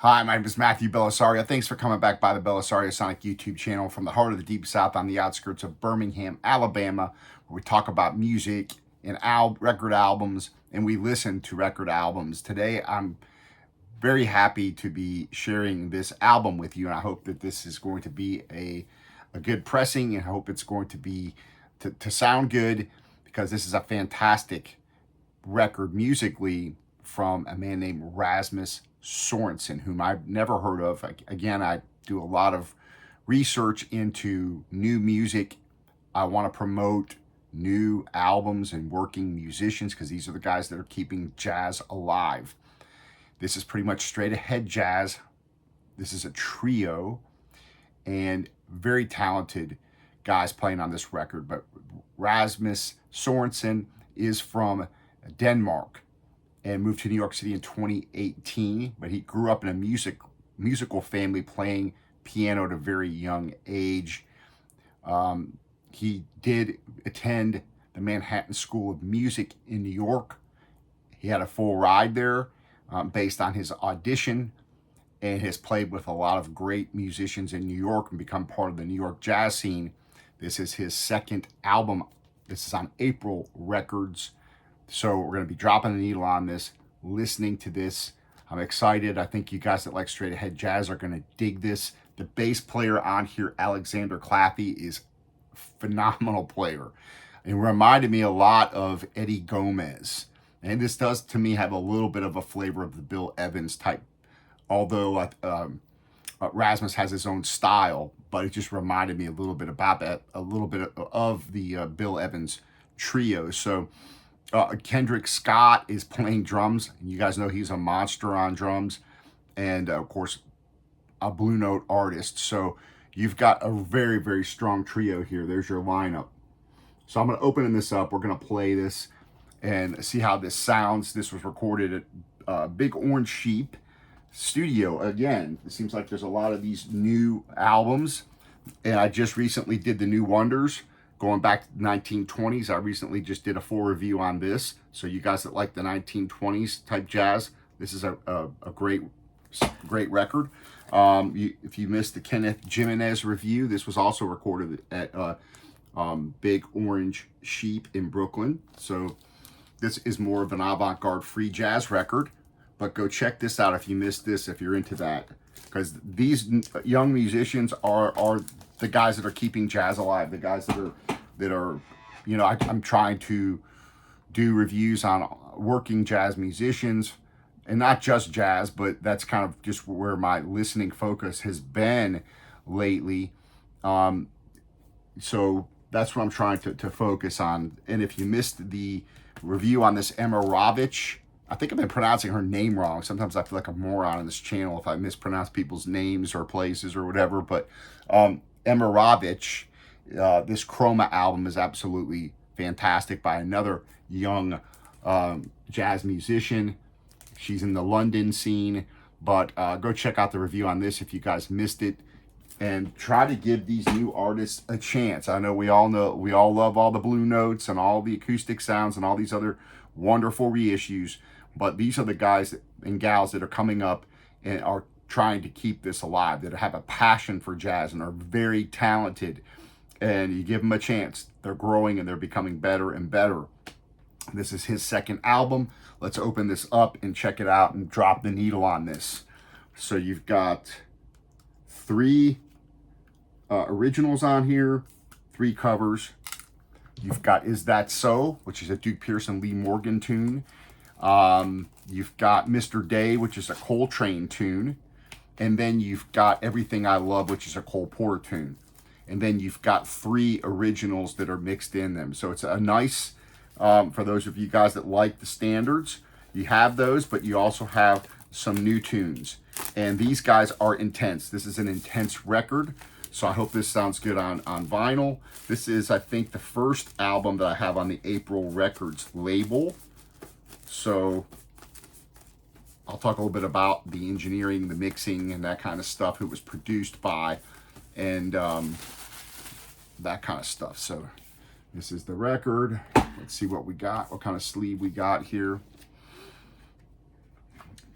Hi, my name is Matthew Bellisario. Thanks for coming back by the BellisarioSonic YouTube channel from the heart of the Deep South on the outskirts of Birmingham, Alabama, where we talk about music and record albums, and we listen to record albums. Today, I'm very happy to be sharing this album with you, and I hope that this is going to be a good pressing, and I hope it's going to be to sound good, because this is a fantastic record musically from a man named Rasmus Sorensen, whom I've never heard of. Again, I do a lot of research into new music. I want to promote new albums and working musicians because these are the guys that are keeping jazz alive. This is pretty much straight ahead jazz. This is a trio and very talented guys playing on this record. But Rasmus Sorensen is from Denmark and moved to New York City in 2018, but he grew up in a musical family playing piano at a very young age. He did attend the Manhattan School of Music in New York. He had a full ride there based on his audition, and has played with a lot of great musicians in New York and become part of the New York jazz scene. This is his second album. This is on April Records. So we're going to be dropping the needle on this, listening to this. I'm excited. I think you guys that like straight ahead jazz are going to dig this. The bass player on here, Alexander Claffy, is a phenomenal player. It reminded me a lot of Eddie Gomez. And this does, to me, have a little bit of a flavor of the Bill Evans type. Although Rasmus has his own style, but it just reminded me a little bit about that, a little bit of the Bill Evans trio. So Kendrick Scott is playing drums, and you guys know he's a monster on drums, and of course a Blue Note artist. So you've got a very, very strong trio here. There's your lineup. So I'm going to open this up. We're going to play this and see how this sounds. This was recorded at Big Orange Sheep Studio. Again, it seems like there's a lot of these new albums, and I just recently did the New Wonders going back to the 1920s. I recently just did a full review on this. So you guys that like the 1920s type jazz, this is a great record. If you missed the Kenneth Jimenez review, this was also recorded at Big Orange Sheep in Brooklyn. So this is more of an avant-garde free jazz record. But go check this out if you missed this, if you're into that. Because these young musicians are the guys that are keeping jazz alive. The guys that are, you know, I'm trying to do reviews on working jazz musicians, and not just jazz, but that's kind of just where my listening focus has been lately. So that's what I'm trying to focus on. And if you missed the review on this Emma Ravich, I think I've been pronouncing her name wrong. Sometimes I feel like a moron on this channel if I mispronounce people's names or places or whatever. But Emma Ravich, this Chroma album is absolutely fantastic by another young jazz musician. She's in the London scene. But go check out the review on this if you guys missed it. And try to give these new artists a chance. I know we all love all the Blue Notes and all the acoustic sounds and all these other wonderful reissues. But these are the guys and gals that are coming up and are trying to keep this alive, that have a passion for jazz and are very talented. And you give them a chance. They're growing and they're becoming better and better. This is his second album. Let's open this up and check it out and drop the needle on this. So you've got 3 originals on here, 3 covers. You've got Is That So, which is a Duke Pearson Lee Morgan tune. You've got Mr. Day, which is a Coltrane tune. And then you've got Everything I Love, which is a Cole Porter tune. And then you've got 3 originals that are mixed in them. So it's a nice, for those of you guys that like the standards, you have those, but you also have some new tunes. And these guys are intense. This is an intense record. So I hope this sounds good on vinyl. This is, I think, the first album that I have on the April Records label. So I'll talk a little bit about the engineering, the mixing, and that kind of stuff, who it was produced by, and that kind of stuff. So this is the record. Let's see what we got, what kind of sleeve we got here.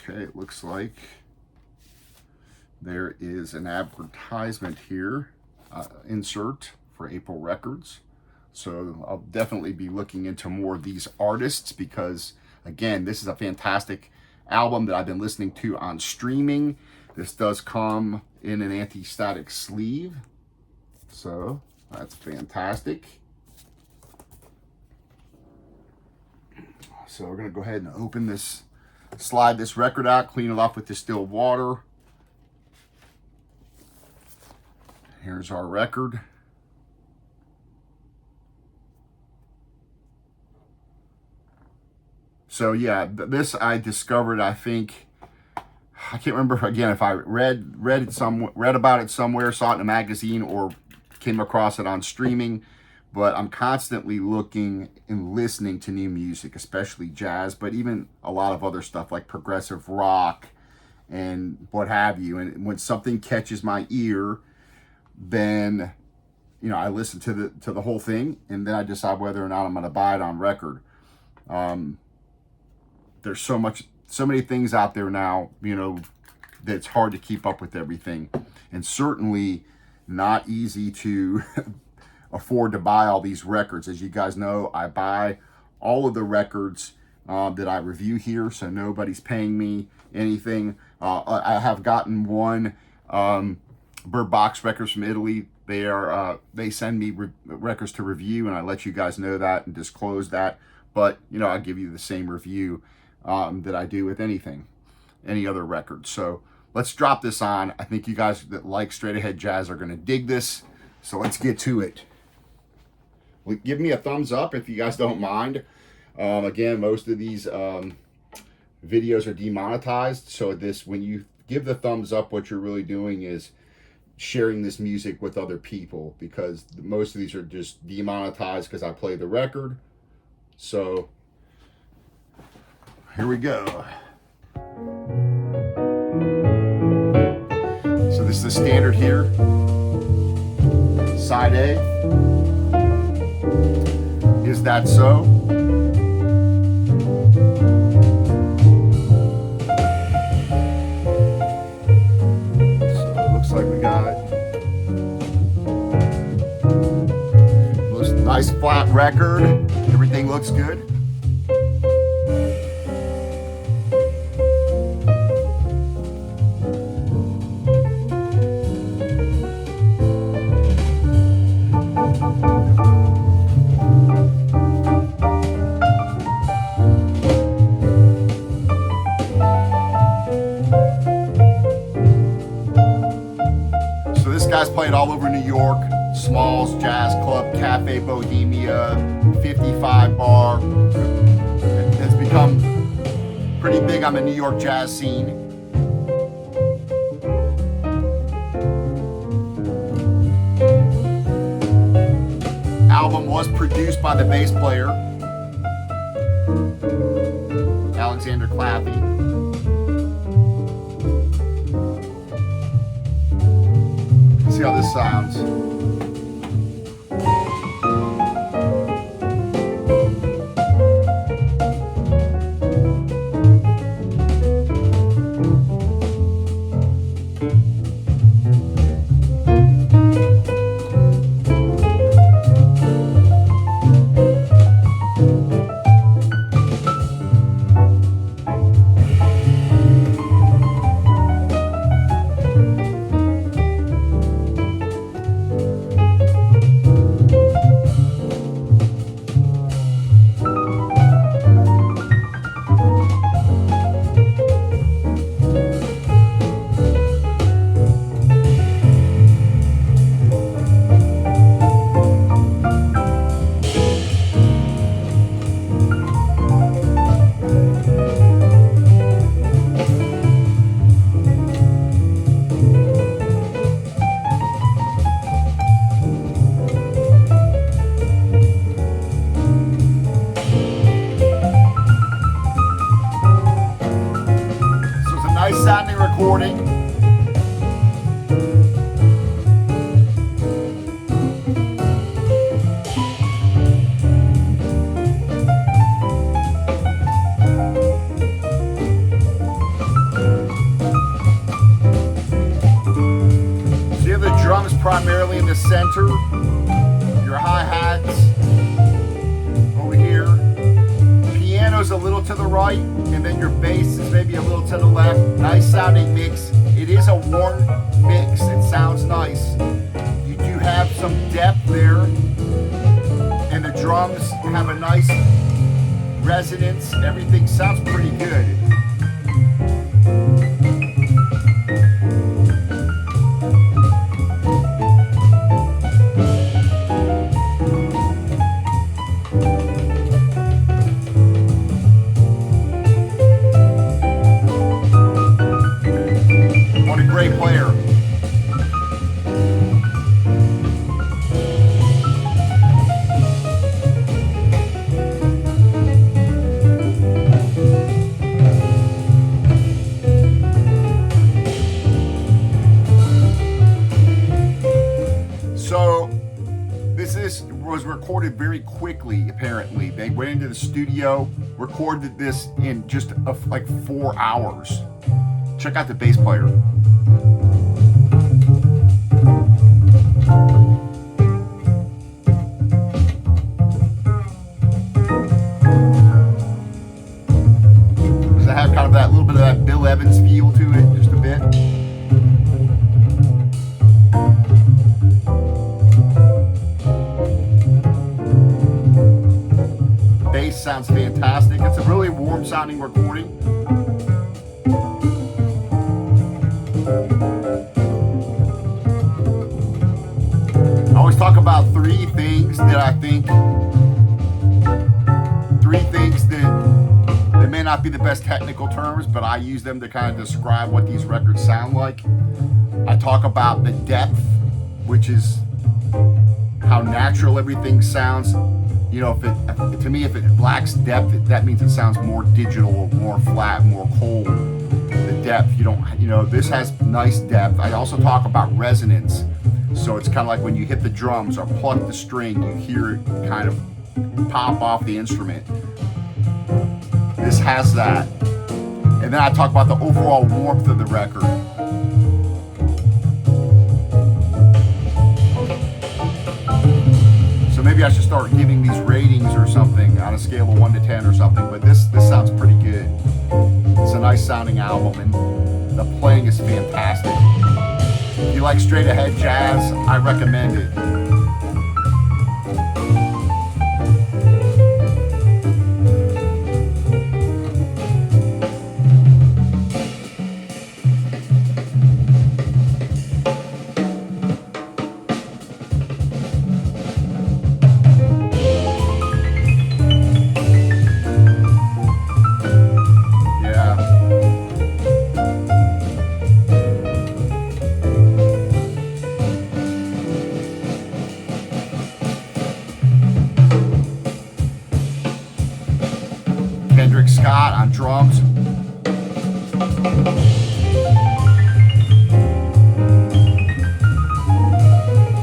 Okay, it looks like There is an advertisement here, insert for April Records. So I'll definitely be looking into more of these artists because, again, this is a fantastic album that I've been listening to on streaming. This does come in an anti-static sleeve, so that's fantastic. So we're going to go ahead and open this, slide this record out, clean it off with distilled water. Here's our record. So yeah, this I discovered, I think, I can't remember again if I read about it somewhere, saw it in a magazine, or came across it on streaming. But I'm constantly looking and listening to new music, especially jazz, but even a lot of other stuff like progressive rock and what have you. And when something catches my ear, then I listen to the whole thing, and then I decide whether or not I'm going to buy it on record. There's so many things out there now, that it's hard to keep up with everything, and certainly not easy to afford to buy all these records. As you guys know, I buy all of the records that I review here, so nobody's paying me anything. I have gotten one Bird Box Records from Italy. They send me records to review, and I let you guys know that and disclose that. But I'll give you the same review that I do with any other record. So let's drop this on. I think you guys that like straight ahead jazz are going to dig this. So let's get to it. Give me a thumbs up if you guys don't mind. Again, most of these videos are demonetized. So when you give the thumbs up, what you're really doing is sharing this music with other people, because most of these are just demonetized because I play the record. So here we go. So this is the standard here. Side A. Is That So? So it looks like we got nice flat record. Everything looks good. Guys played all over New York, Smalls Jazz Club, Cafe Bohemia, 55 Bar. It's become pretty big on the New York jazz scene. Album was produced by the bass player, Alexander Claffy. See how this sounds. Sounding recording. primarily in the center. Your hi-hats over here. Piano's a little to the right, and then your bass is maybe a little to the left. Nice sounding mix. It is a warm mix. It sounds nice. You do have some depth there, and the drums have a nice resonance. Everything sounds pretty good. What a great player. So this was recorded very quickly, apparently. They went into the studio, recorded this in just like 4 hours. Check out the bass player. Does it have kind of that little bit of that Bill Evans feel to it, just a bit? The bass sounds fantastic. It's a really warm sounding recording. I always talk about three things that they may not be the best technical terms, but I use them to kind of describe what these records sound like. I talk about the depth, which is how natural everything sounds. You know, to me, if it lacks depth, that means it sounds more digital, more flat, more cold. The depth, this has nice depth. I also talk about resonance. So it's kind of like when you hit the drums or pluck the string, you hear it kind of pop off the instrument. This has that. And then I talk about the overall warmth of the record. So maybe I should start giving these ratings or something on a scale of 1 to 10 or something, but this sounds pretty good. It's a nice sounding album, and the playing is fantastic. If you like straight ahead jazz, I recommend it. Kendrick Scott on drums.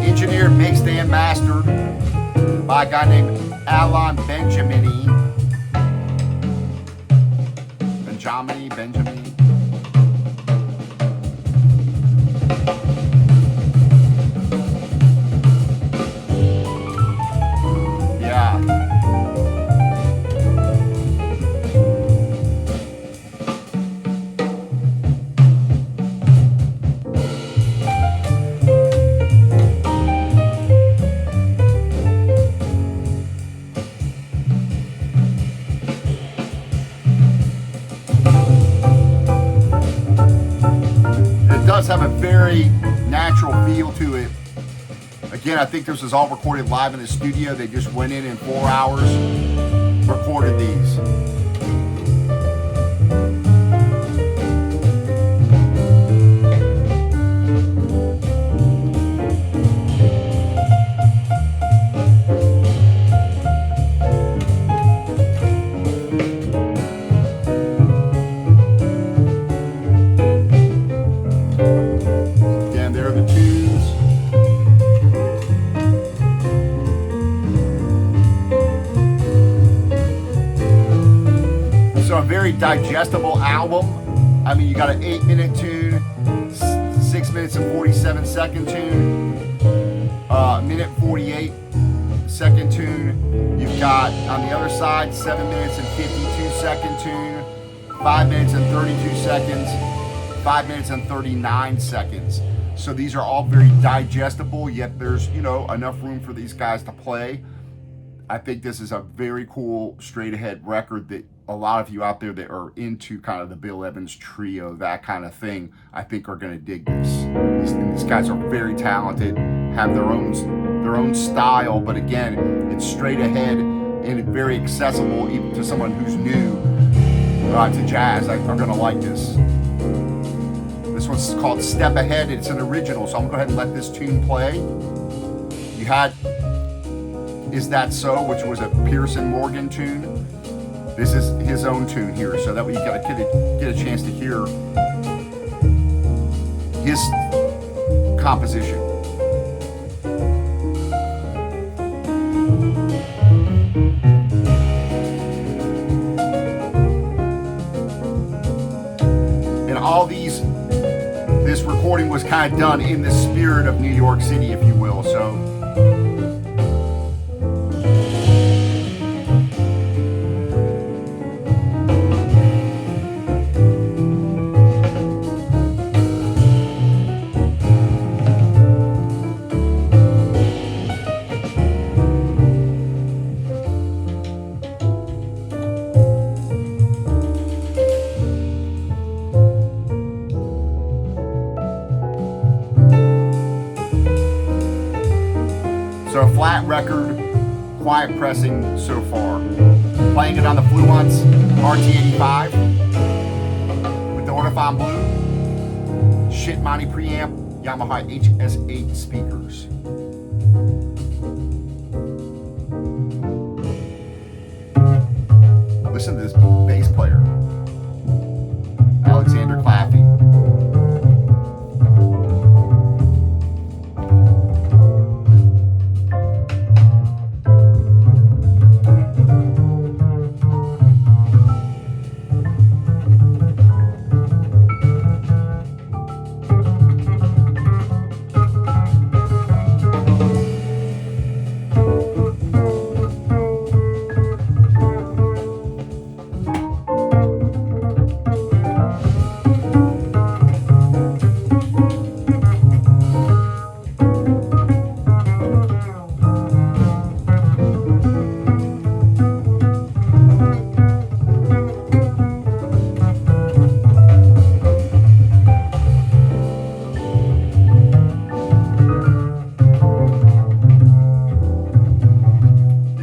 Engineered, mixed, and mastered by a guy named Alan Benjamini. Benjamin. Does have a very natural feel to it. Again, I think this was all recorded live in the studio. They just went in 4 hours, recorded these. Very digestible album. I mean, you got an 8-minute tune, 6 minutes and 47-second tune, minute 48, second tune. You've got on the other side 7 minutes and 52 second tune, 5 minutes and 32 seconds, 5 minutes and 39 seconds. So these are all very digestible, yet there's, you know, enough room for these guys to play. I think this is a very cool straight ahead record that a lot of you out there that are into kind of the Bill Evans trio, that kind of thing, I think are going to dig this. These guys are very talented, have their own style, but again, it's straight ahead and very accessible even to someone who's new to jazz. Are going to like this. This one's called Step Ahead. It's an original, so I'm going to go ahead and let this tune play. You had Is That So, which was a Pearson Morgan tune. This is his own tune here, so that way you got to get a chance to hear his composition. And all this recording was kind of done in the spirit of New York City, if you will, so. So a flat record, quiet pressing so far. Playing it on the Fluence RT85 with the Ortofon Blue, Shitmoney preamp, Yamaha HS8 speakers. Listen to this bass player, Alexander Claffy.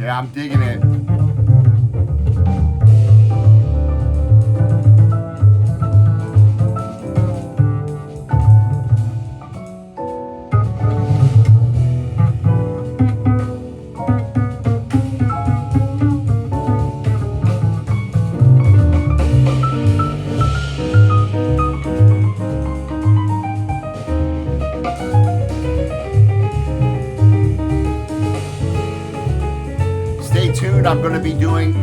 I'm digging it. Stay tuned. I'm going to be doing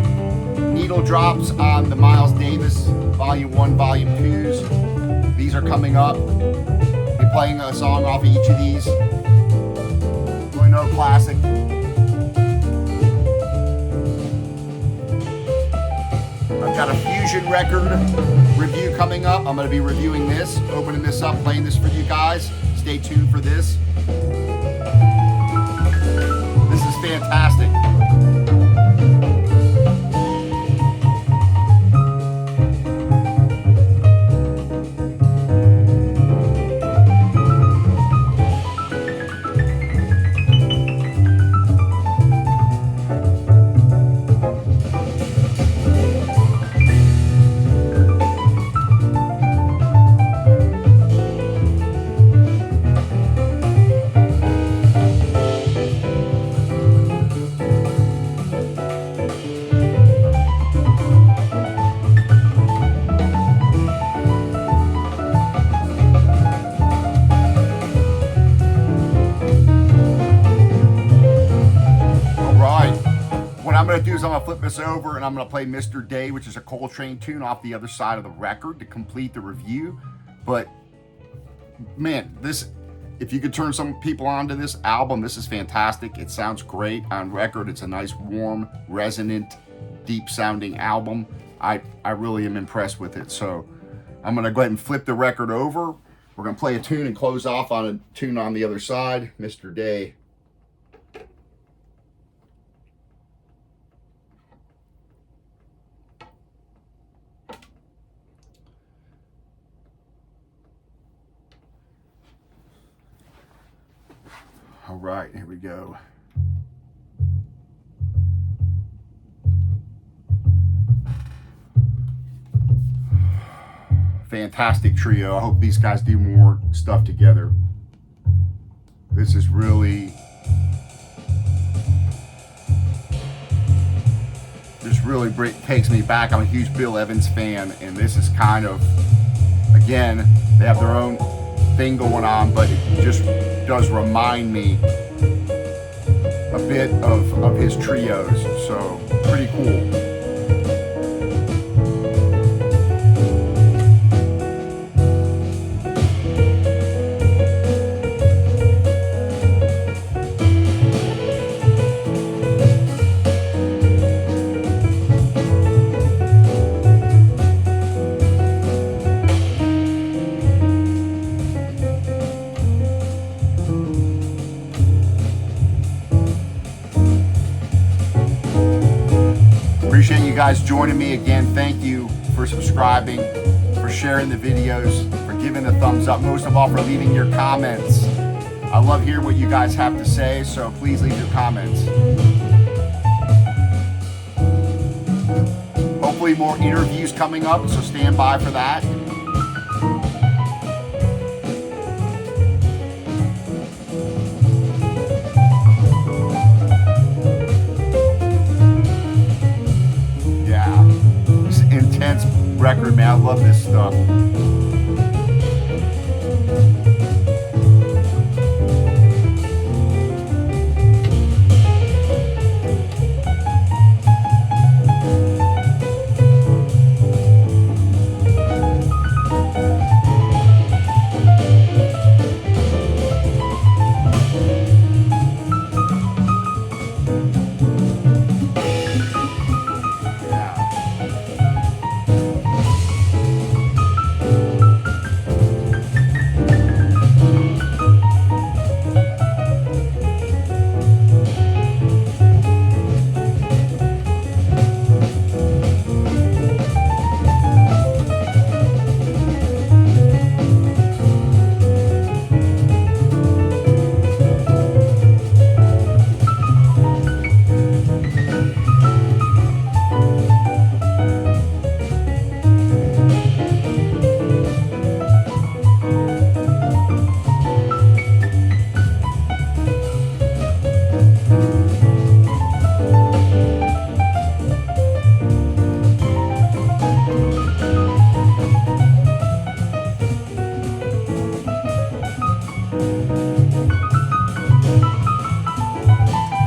needle drops on the Miles Davis Volume 1, Volume 2s. These are coming up. I'll be playing a song off of each of these. Really no classic. I've got a fusion record review coming up. I'm going to be reviewing this, opening this up, playing this for you guys. Stay tuned for this. This is fantastic. What I'm going to do is I'm going to flip this over and I'm going to play Mr. Day, which is a Coltrane tune off the other side of the record to complete the review. But man, this if you could turn some people on to this album, this is fantastic. It sounds great on record. It's a nice, warm, resonant, deep sounding album. I really am impressed with it. So I'm gonna go ahead and flip the record over. We're gonna play a tune and close off on a tune on the other side, Mr. Day. All right, here we go. Fantastic trio. I hope these guys do more stuff together. This is really takes me back. I'm a huge Bill Evans fan, and this is kind of, again, they have their own thing going on, but it just does remind me a bit of his trios. So pretty cool. Appreciate you guys joining me again. Thank you for subscribing, for sharing the videos, for giving a thumbs up, most of all for leaving your comments. I love hearing what you guys have to say, so please leave your comments. Hopefully more interviews coming up, so stand by for that. Record, man. I love this stuff.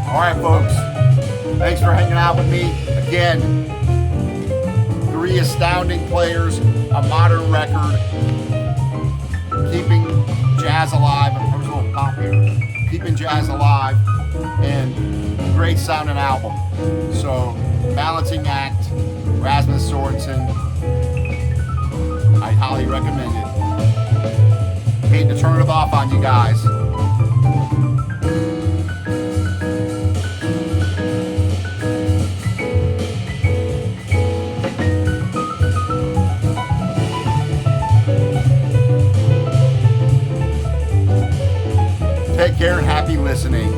All right, folks. Thanks for hanging out with me. Again, 3 astounding players, a modern record, keeping jazz alive. I was a little pop here. Keeping jazz alive, and great sounding album. So, balancing act, Rasmus Sorensen. I highly recommend it. Hate to turn it off on you guys. Take care and happy listening.